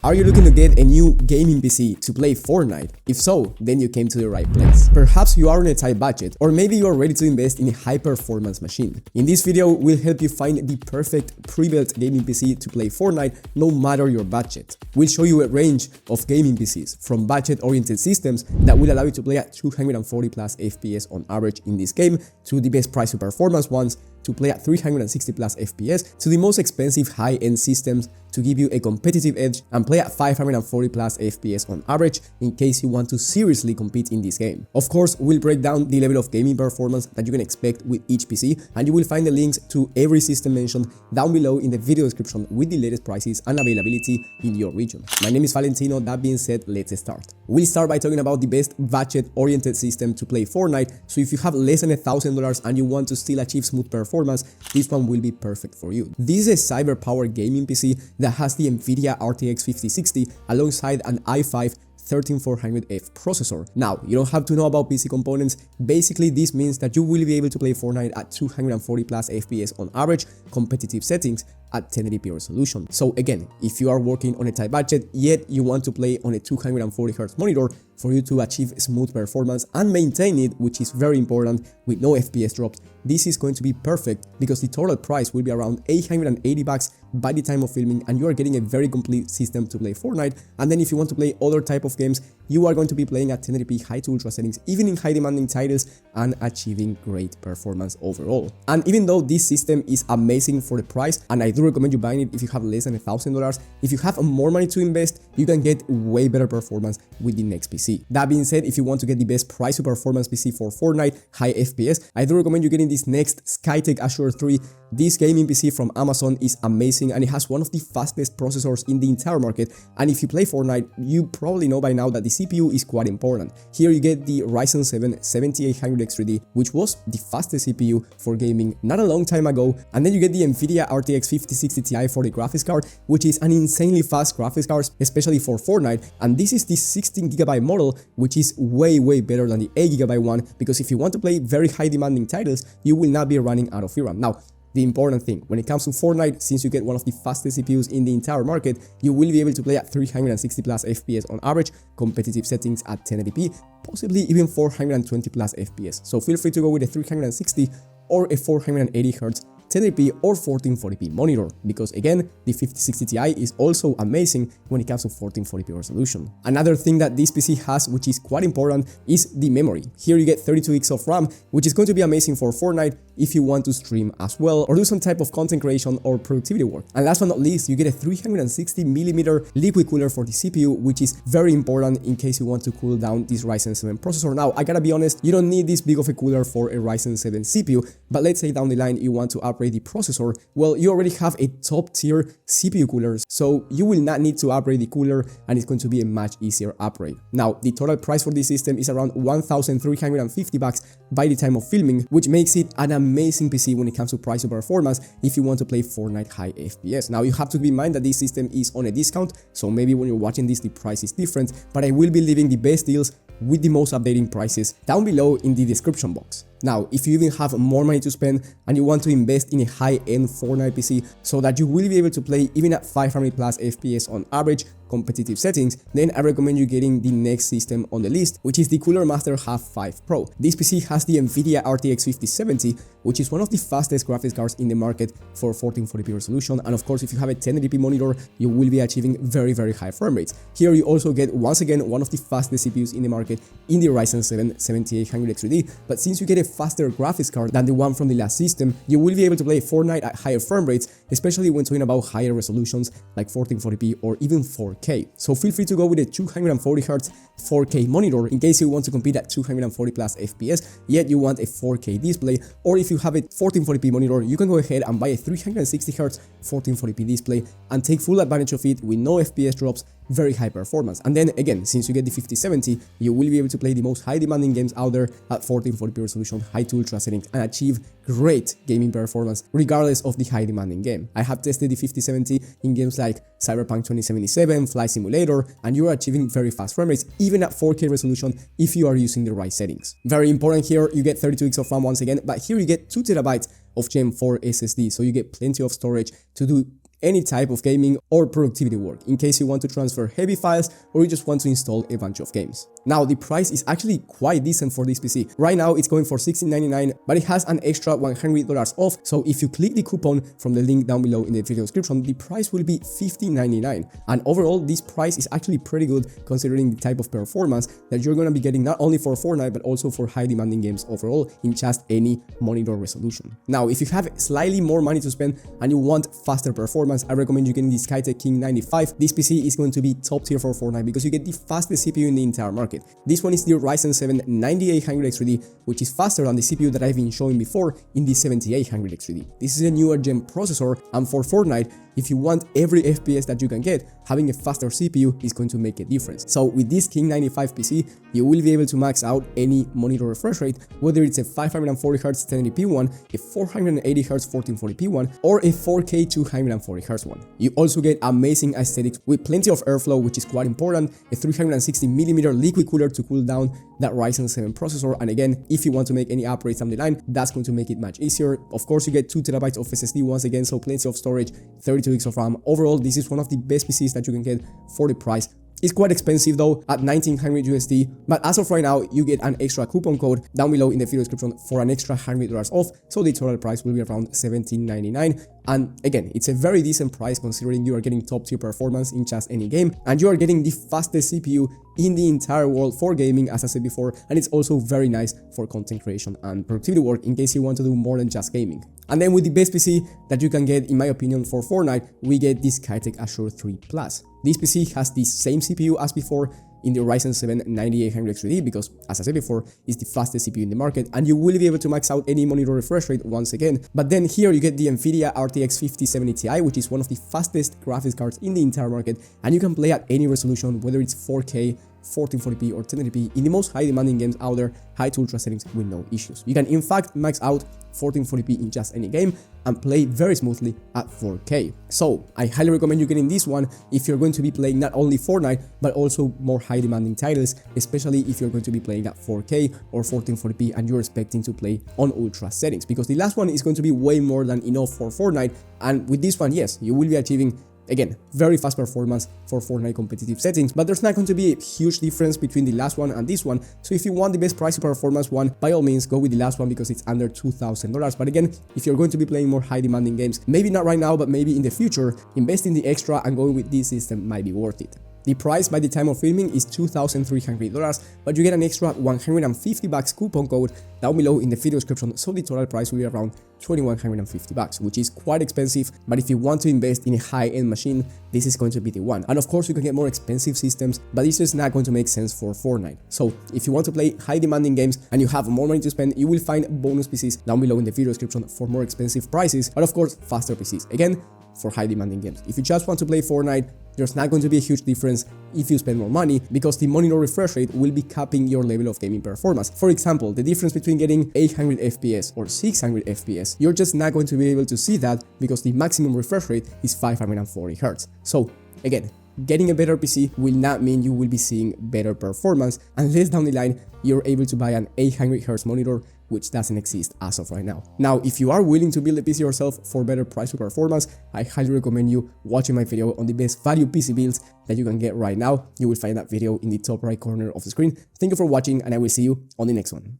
Are you looking to get a new gaming PC to play Fortnite? If so, then you came to the right place. Perhaps you are on a tight budget, or maybe you are ready to invest in a high-performance machine. In this video, we'll help you find the perfect pre-built gaming PC to play Fortnite no matter your budget. We'll show you a range of gaming PCs, from budget-oriented systems that will allow you to play at 240 plus FPS on average in this game, to the best price to performance ones, to play at 360 plus FPS, to the most expensive high-end systems to give you a competitive edge and play at 540 plus FPS on average in case you want to seriously compete in this game. Of course, we'll break down the level of gaming performance that you can expect with each PC, and you will find the links to every system mentioned down below in the video description with the latest prices and availability in your region. My name is Valentino. That being said, let's start. We'll start by talking about the best budget-oriented system to play Fortnite, so if you have less than $1,000 and you want to still achieve smooth performance, this one will be perfect for you. This is a cyber-powered gaming PC that has the NVIDIA RTX 5060 alongside an i5 13400F processor. Now, you don't have to know about PC components. Basically, this means that you will be able to play Fortnite at 240 plus FPS on average, competitive settings at 1080p resolution. So again, if you are working on a tight budget, yet you want to play on a 240Hz monitor for you to achieve smooth performance and maintain it, which is very important, with no FPS drops, this is going to be perfect because the total price will be around $880 by the time of filming, and you are getting a very complete system to play Fortnite. And then if you want to play other type of games, you are going to be playing at 1080p high to ultra settings, even in high demanding titles, and achieving great performance overall. And even though this system is amazing for the price, and I do recommend you buying it if you have less than $1,000, if you have more money to invest, you can get way better performance with the next PC. That being said, if you want to get the best price to performance PC for Fortnite, high FPS, I do recommend you getting this next Skytech Azure 3. This gaming PC from Amazon is amazing, and it has one of the fastest processors in the entire market. And if you play Fortnite, you probably know by now that the CPU is quite important. Here you get the Ryzen 7 7800X3D, which was the fastest CPU for gaming not a long time ago. And then you get the NVIDIA RTX 5060 Ti for the graphics card, which is an insanely fast graphics card, especially for Fortnite. And this is the 16GB model, which is way better than the 8GB one, because if you want to play very high demanding titles, you will not be running out of VRAM. Now, the important thing, when it comes to Fortnite, since you get one of the fastest CPUs in the entire market, you will be able to play at 360 plus FPS on average, competitive settings at 1080p, possibly even 420 plus FPS. So feel free to go with a 360 or a 480Hz 1080p or 1440p monitor, because again, the 5060 Ti is also amazing when it comes to 1440p resolution. Another thing that this PC has, which is quite important, is the memory. Here you get 32 gigs of RAM, which is going to be amazing for Fortnite if you want to stream as well, or do some type of content creation or productivity work. And last but not least, you get a 360mm liquid cooler for the CPU, which is very important in case you want to cool down this Ryzen 7 processor. Now, I gotta be honest, you don't need this big of a cooler for a Ryzen 7 CPU, but let's say down the line you want to upgrade the processor, well, you already have a top tier CPU cooler, so you will not need to upgrade the cooler, and it's going to be a much easier upgrade. Now, the total price for this system is around $1,350 by the time of filming, which makes it an amazing PC when it comes to price to performance if you want to play Fortnite high FPS. Now, you have to keep in mind that this system is on a discount, so maybe when you're watching this, the price is different, but I will be leaving the best deals with the most updating prices down below in the description box. Now, if you even have more money to spend and you want to invest in a high-end Fortnite PC so that you will be able to play even at 500 plus FPS on average, competitive settings, then I recommend you getting the next system on the list, which is the Cooler Master Half 5 Pro. This PC has the NVIDIA RTX 5070, which is one of the fastest graphics cards in the market for 1440p resolution, and of course, if you have a 1080p monitor, you will be achieving very high frame rates. Here you also get, once again, one of the fastest CPUs in the market in the Ryzen 7 7800X3D, but since you get a faster graphics card than the one from the last system, you will be able to play Fortnite at higher frame rates, especially when talking about higher resolutions like 1440p or even 4K. So feel free to go with a 240Hz 4K monitor in case you want to compete at 240 plus FPS, yet you want a 4K display, or if you have a 1440p monitor, you can go ahead and buy a 360Hz 1440p display and take full advantage of it with no FPS drops, very high performance. And then again, since you get the 5070, you will be able to play the most high demanding games out there at 1440p resolution, high to ultra settings, and achieve great gaming performance regardless of the high demanding game. I have tested the 5070 in games like Cyberpunk 2077, Flight Simulator, and you are achieving very fast frame rates even at 4K resolution if you are using the right settings. Very important here, you get 32 gigs of RAM once again, but here you get 2 TB of Gen 4 SSD, so you get plenty of storage to do any type of gaming or productivity work, in case you want to transfer heavy files or you just want to install a bunch of games. Now, the price is actually quite decent for this PC. Right now, it's going for $16.99, but it has an extra $100 off, so if you click the coupon from the link down below in the video description, the price will be $50.99. And overall, this price is actually pretty good considering the type of performance that you're going to be getting not only for Fortnite, but also for high demanding games overall in just any monitor resolution. Now, if you have slightly more money to spend and you want faster performance, I recommend you getting the Skytech King 95. This PC is going to be top tier for Fortnite because you get the fastest CPU in the entire market. This one is the Ryzen 7 9800X3D, which is faster than the CPU that I've been showing before in the 7800X3D. This is a newer gen processor, and for Fortnite, if you want every FPS that you can get, having a faster CPU is going to make a difference. So with this King 95 PC, you will be able to max out any monitor refresh rate, whether it's a 540Hz 1080p one, a 480Hz 1440p one, or a 4K 240Hz one. You also get amazing aesthetics with plenty of airflow, which is quite important, a 360mm liquid cooler to cool down that Ryzen 7 processor, and again, if you want to make any upgrades down the line, that's going to make it much easier. Of course, you get 2TB of SSD once again, so plenty of storage, 32 gigs of RAM. Overall, this is one of the best PCs that you can get for the price. It's quite expensive though, at $1900 USD, but as of right now, you get an extra coupon code down below in the video description for an extra $100 off, so the total price will be around $17.99. And again, it's a very decent price considering you are getting top tier performance in just any game, and you are getting the fastest CPU in the entire world for gaming, as I said before, and it's also very nice for content creation and productivity work in case you want to do more than just gaming. And then with the best PC that you can get, in my opinion, for Fortnite, we get this Skytech Assure 3 Plus. This PC has the same CPU as before in the Ryzen 7 9800X3D because, as I said before, it's the fastest CPU in the market, and you will be able to max out any monitor refresh rate once again. But then here you get the Nvidia RTX 5070 Ti, which is one of the fastest graphics cards in the entire market, and you can play at any resolution, whether it's 4K, 1440p or 1080p in the most high demanding games out there, high to ultra settings with no issues. You can in fact max out 1440p in just any game and play very smoothly at 4K. So I highly recommend you getting this one if you're going to be playing not only Fortnite but also more high demanding titles, especially if you're going to be playing at 4K or 1440p and you're expecting to play on ultra settings, because the last one is going to be way more than enough for Fortnite, and with this one, yes, you will be achieving, again, very fast performance for Fortnite competitive settings, but there's not going to be a huge difference between the last one and this one. So if you want the best price to performance one, by all means go with the last one because it's under $2,000. But again, if you're going to be playing more high demanding games, maybe not right now, but maybe in the future, investing the extra and going with this system might be worth it. The price by the time of filming is $2,300, but you get an extra $150 coupon code down below in the video description, so the total price will be around $2,150, which is quite expensive, but if you want to invest in a high-end machine, this is going to be the one. And of course, you can get more expensive systems, but this is not going to make sense for Fortnite. So if you want to play high-demanding games and you have more money to spend, you will find bonus PCs down below in the video description for more expensive prices, but of course, faster PCs, again, for high-demanding games. If you just want to play Fortnite, there's not going to be a huge difference if you spend more money, because the monitor refresh rate will be capping your level of gaming performance. For example, the difference between getting 800 FPS or 600 FPS, you're just not going to be able to see that because the maximum refresh rate is 540 Hz. So again, getting a better PC will not mean you will be seeing better performance unless down the line you're able to buy an 800 Hz monitor, which doesn't exist as of right now. Now, if you are willing to build a PC yourself for better price to performance, I highly recommend you watching my video on the best value PC builds that you can get right now. You will find that video in the top right corner of the screen. Thank you for watching, and I will see you on the next one.